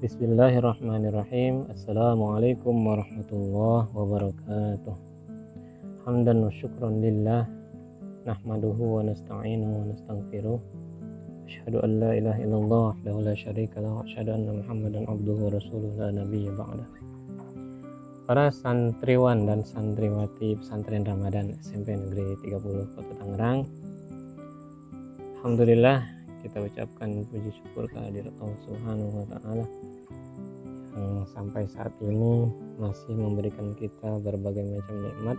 Bismillahirrahmanirrahim. Assalamualaikum warahmatullahi wabarakatuh. Hamdan wa syukran lillah, nahmaduhu wa nasta'inuhu wa nastaghfiruh. Asyhadu an la ilaha illallah wahdahu la syarika lahu wa asyhadu anna Muhammadan abduhu wa rasuluhu la nabiyya ba'dah. Para santriwan dan santriwati pesantren Ramadan SMP Negeri 30 Kota Tangerang, alhamdulillah kita ucapkan puji syukur kehadirat Allah Subhanahu wa taala yang sampai saat ini masih memberikan kita berbagai macam nikmat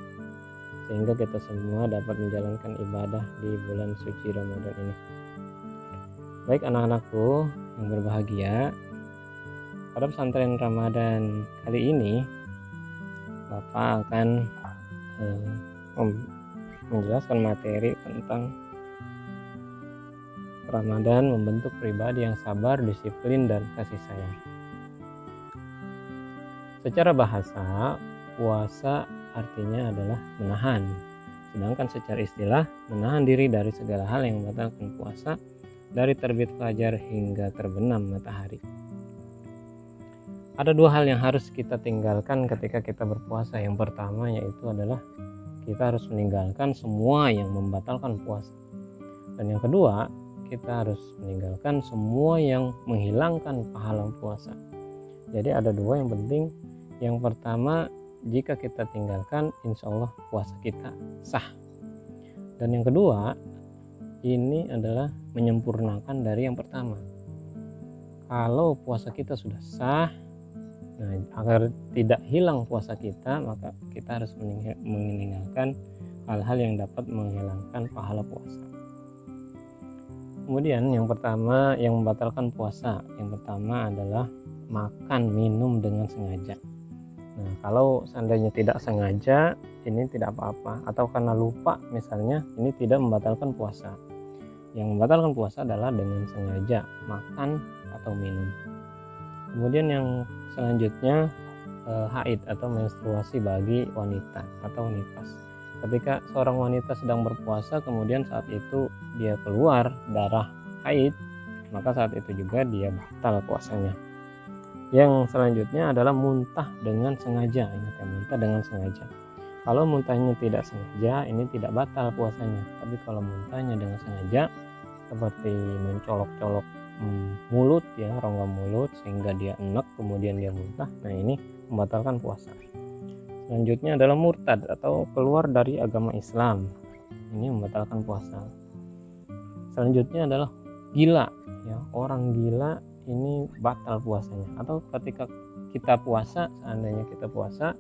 sehingga kita semua dapat menjalankan ibadah di bulan suci Ramadan ini. Baik anak-anakku yang berbahagia, pada pesantren Ramadan kali ini Bapak akan menjelaskan materi tentang Ramadan membentuk pribadi yang sabar, disiplin, dan kasih sayang. Secara bahasa, puasa artinya adalah menahan. Sedangkan secara istilah, menahan diri dari segala hal yang membatalkan puasa dari terbit fajar hingga terbenam matahari. Ada dua hal yang harus kita tinggalkan ketika kita berpuasa. Yang pertama yaitu adalah kita harus meninggalkan semua yang membatalkan puasa. Dan yang kedua, kita harus meninggalkan semua yang menghilangkan pahala puasa. Jadi ada dua yang penting. Yang pertama, jika kita tinggalkan, insya Allah puasa kita sah. Dan yang kedua, ini adalah menyempurnakan dari yang pertama. Kalau puasa kita sudah sah, nah, agar tidak hilang puasa kita, maka kita harus meninggalkan hal-hal yang dapat menghilangkan pahala puasa. Kemudian yang pertama yang membatalkan puasa, yang pertama adalah makan minum dengan sengaja. Nah, kalau seandainya tidak sengaja, ini tidak apa-apa, atau karena lupa misalnya, ini tidak membatalkan puasa. Yang membatalkan puasa adalah dengan sengaja makan atau minum. Kemudian yang selanjutnya haid atau menstruasi bagi wanita atau nifas. Ketika seorang wanita sedang berpuasa kemudian saat itu dia keluar darah haid, maka saat itu juga dia batal puasanya. Yang selanjutnya adalah muntah dengan sengaja. Ingat ya, muntah dengan sengaja. Kalau muntahnya tidak sengaja, ini tidak batal puasanya. Tapi kalau muntahnya dengan sengaja, seperti mencolok-colok mulut ya, rongga mulut sehingga dia enek kemudian dia muntah, nah ini membatalkan puasa. Selanjutnya adalah murtad atau keluar dari agama Islam, ini membatalkan puasa. Selanjutnya adalah gila ya, orang gila ini batal puasanya. Atau ketika kita puasa, seandainya kita puasa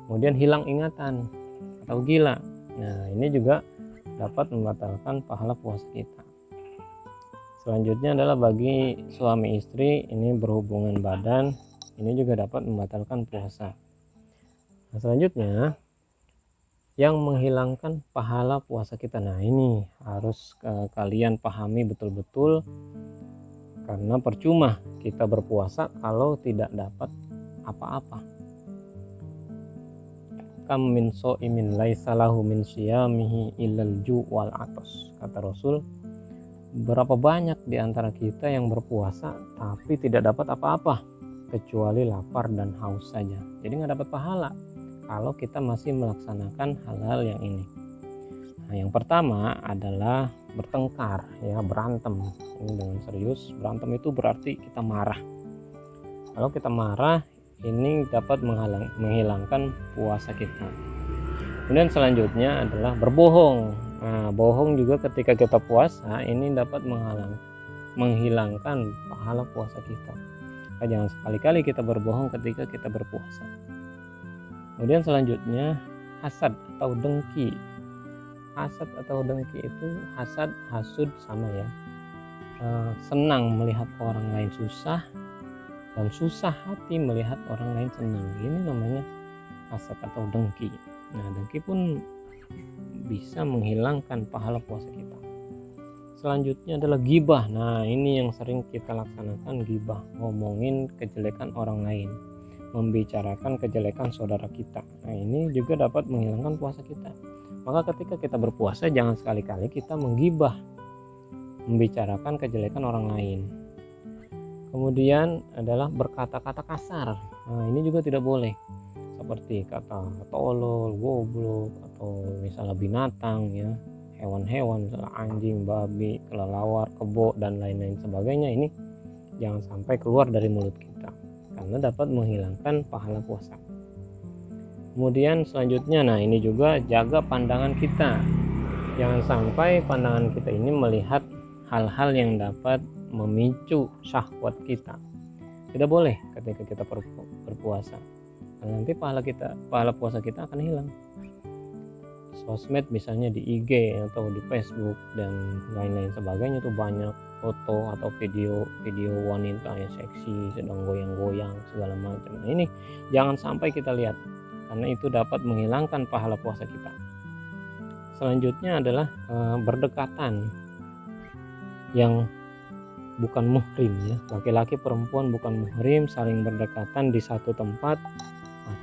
kemudian hilang ingatan atau gila, nah ini juga dapat membatalkan pahala puasa kita. Selanjutnya adalah bagi suami istri ini berhubungan badan, ini juga dapat membatalkan puasa. Nah, selanjutnya yang menghilangkan pahala puasa kita, nah ini harus kalian pahami betul-betul, karena percuma kita berpuasa kalau tidak dapat apa-apa. Kam min so'imin laisa lahu min siyamihi illal ju' wal atos, kata Rasul. Berapa banyak di antara kita yang berpuasa tapi tidak dapat apa-apa kecuali lapar dan haus saja. Jadi nggak dapat pahala kalau kita masih melaksanakan hal-hal yang ini. Nah, yang pertama adalah bertengkar ya, berantem. Ini dengan serius. Berantem itu berarti kita marah. Kalau kita marah, ini dapat menghilangkan puasa kita. Kemudian selanjutnya adalah berbohong. Nah, bohong juga ketika kita puasa ini dapat menghilangkan pahala puasa kita. Nah, jangan sekali-kali kita berbohong ketika kita berpuasa. Kemudian selanjutnya hasad atau dengki. Hasad atau dengki itu hasud sama ya. Senang melihat orang lain susah dan susah hati melihat orang lain senang. Ini namanya hasad atau dengki. Nah, dengki pun bisa menghilangkan pahala puasa kita. Selanjutnya adalah gibah. Nah, ini yang sering kita laksanakan, gibah, ngomongin kejelekan orang lain, membicarakan kejelekan saudara kita. Nah, ini juga dapat menghilangkan puasa kita. Maka ketika kita berpuasa jangan sekali-kali kita menggibah, membicarakan kejelekan orang lain. Kemudian adalah berkata-kata kasar. Nah, ini juga tidak boleh. Seperti kata tolol, goblok, atau misalnya binatang ya, hewan-hewan misalnya anjing, babi, kelelawar, kebo dan lain-lain sebagainya, ini jangan sampai keluar dari mulut kita karena dapat menghilangkan pahala puasa. Kemudian selanjutnya, nah ini juga jaga pandangan kita. Jangan sampai pandangan kita ini melihat hal-hal yang dapat memicu syahwat kita. Tidak boleh ketika kita berpuasa. Nanti pahala puasa kita akan hilang. Sosmed misalnya di IG atau di Facebook dan lain-lain sebagainya itu banyak foto atau video wanita yang seksi sedang goyang-goyang segala macam. Nah, ini jangan sampai kita lihat karena itu dapat menghilangkan pahala puasa kita. Selanjutnya adalah berdekatan yang bukan muhrim ya, laki-laki perempuan bukan muhrim saling berdekatan di satu tempat,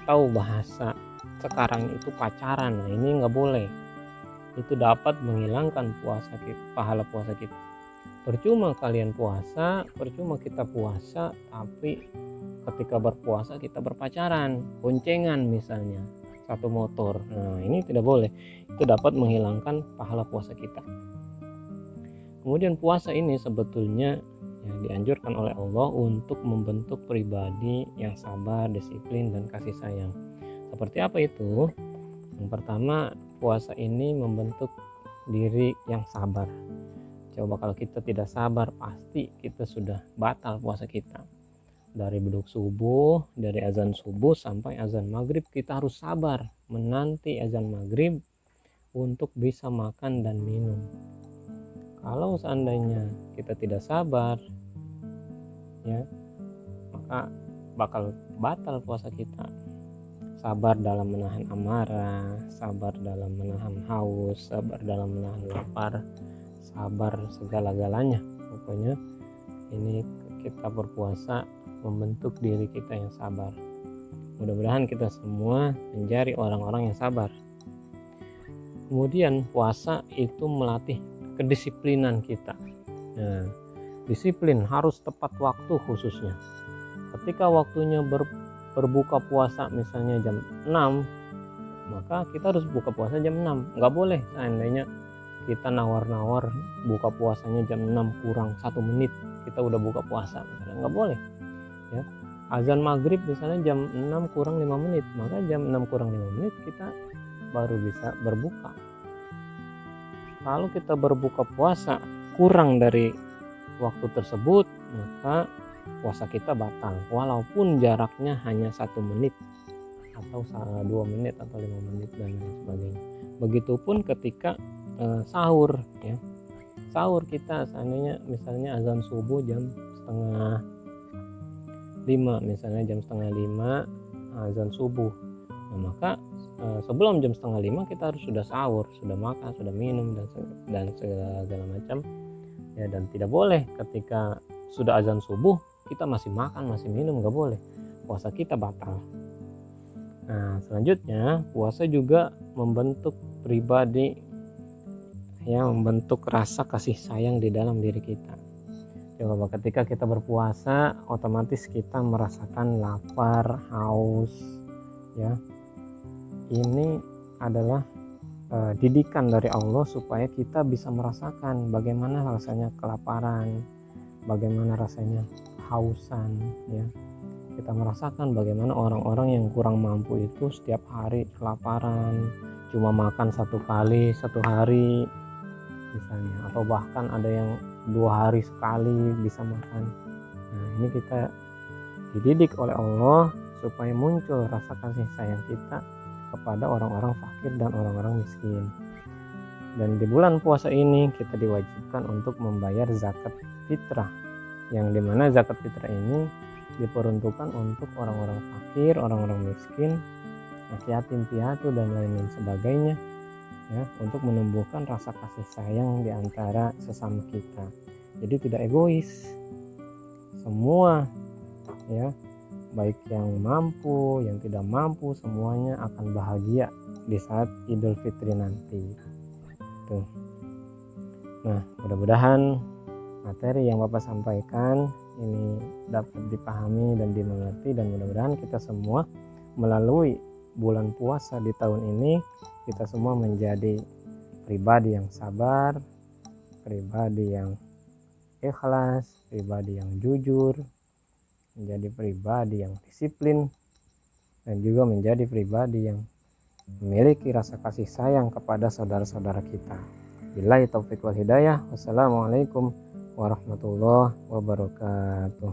atau bahasa sekarang itu pacaran. Nah, ini nggak boleh, itu dapat menghilangkan pahala puasa kita. Percuma kalian puasa, percuma kita puasa, tapi ketika berpuasa kita berpacaran, boncengan misalnya satu motor. Nah, ini tidak boleh, itu dapat menghilangkan pahala puasa kita. Kemudian puasa ini sebetulnya ya, dianjurkan oleh Allah untuk membentuk pribadi yang sabar, disiplin, dan kasih sayang. Seperti apa itu? Yang pertama, puasa ini membentuk diri yang sabar. Coba kalau kita tidak sabar, pasti kita sudah batal puasa kita. Dari beduk subuh, dari azan subuh sampai azan maghrib, kita harus sabar menanti azan maghrib untuk bisa makan dan minum. Kalau seandainya kita tidak sabar ya, maka bakal batal puasa kita. Sabar dalam menahan amarah, sabar dalam menahan haus, sabar dalam menahan lapar, sabar segala-galanya. Pokoknya ini kita berpuasa membentuk diri kita yang sabar. Mudah-mudahan kita semua menjadi orang-orang yang sabar. Kemudian puasa itu melatih kedisiplinan kita. Nah, disiplin harus tepat waktu khususnya. Ketika waktunya berbuka puasa misalnya jam 6, maka kita harus buka puasa jam 6. Nggak boleh seandainya kita nawar-nawar buka puasanya jam 6 kurang 1 menit kita udah buka puasa misalnya. Nggak boleh ya. Azan maghrib misalnya jam 6 kurang 5 menit, maka jam 6 kurang 5 menit kita baru bisa berbuka. Kalau kita berbuka puasa kurang dari waktu tersebut, maka puasa kita batal walaupun jaraknya hanya 1 menit atau 2 menit atau 5 menit dan lain sebagainya. Begitupun ketika sahur ya. Sahur kita seandainya misalnya azan subuh jam setengah 5, misalnya jam setengah 5 azan subuh. Nah, maka sebelum jam setengah 5 kita harus sudah sahur, sudah makan, sudah minum dan segala macam ya. Dan tidak boleh ketika sudah azan subuh kita masih makan, masih minum, nggak boleh, puasa kita batal. Nah, selanjutnya puasa juga membentuk pribadi ya, membentuk rasa kasih sayang di dalam diri kita. Coba ketika kita berpuasa, otomatis kita merasakan lapar, haus ya. Ini adalah didikan dari Allah supaya kita bisa merasakan bagaimana rasanya kelaparan, bagaimana rasanya kehausan ya. Kita merasakan bagaimana orang-orang yang kurang mampu itu setiap hari kelaparan, cuma makan 1 kali 1 hari misalnya, atau bahkan ada yang 2 hari sekali bisa makan. Nah, ini kita dididik oleh Allah supaya muncul rasa kasih sayang kita kepada orang-orang fakir dan orang-orang miskin. Dan di bulan puasa ini kita diwajibkan untuk membayar zakat fitrah, yang dimana zakat fitrah ini diperuntukkan untuk orang-orang fakir, orang-orang miskin, yatim piatu dan lain-lain sebagainya ya, untuk menumbuhkan rasa kasih sayang di antara sesama kita. Jadi tidak egois, semua ya, baik yang mampu, yang tidak mampu, semuanya akan bahagia di saat Idul Fitri nanti. Tuh. Nah, mudah-mudahan materi yang Bapak sampaikan ini dapat dipahami dan dimengerti, dan mudah-mudahan kita semua melalui bulan puasa di tahun ini kita semua menjadi pribadi yang sabar, pribadi yang ikhlas, pribadi yang jujur, menjadi pribadi yang disiplin, dan juga menjadi pribadi yang memiliki rasa kasih sayang kepada saudara-saudara kita. Billahi taufiq wal hidayah. Wassalamualaikum warahmatullahi wabarakatuh.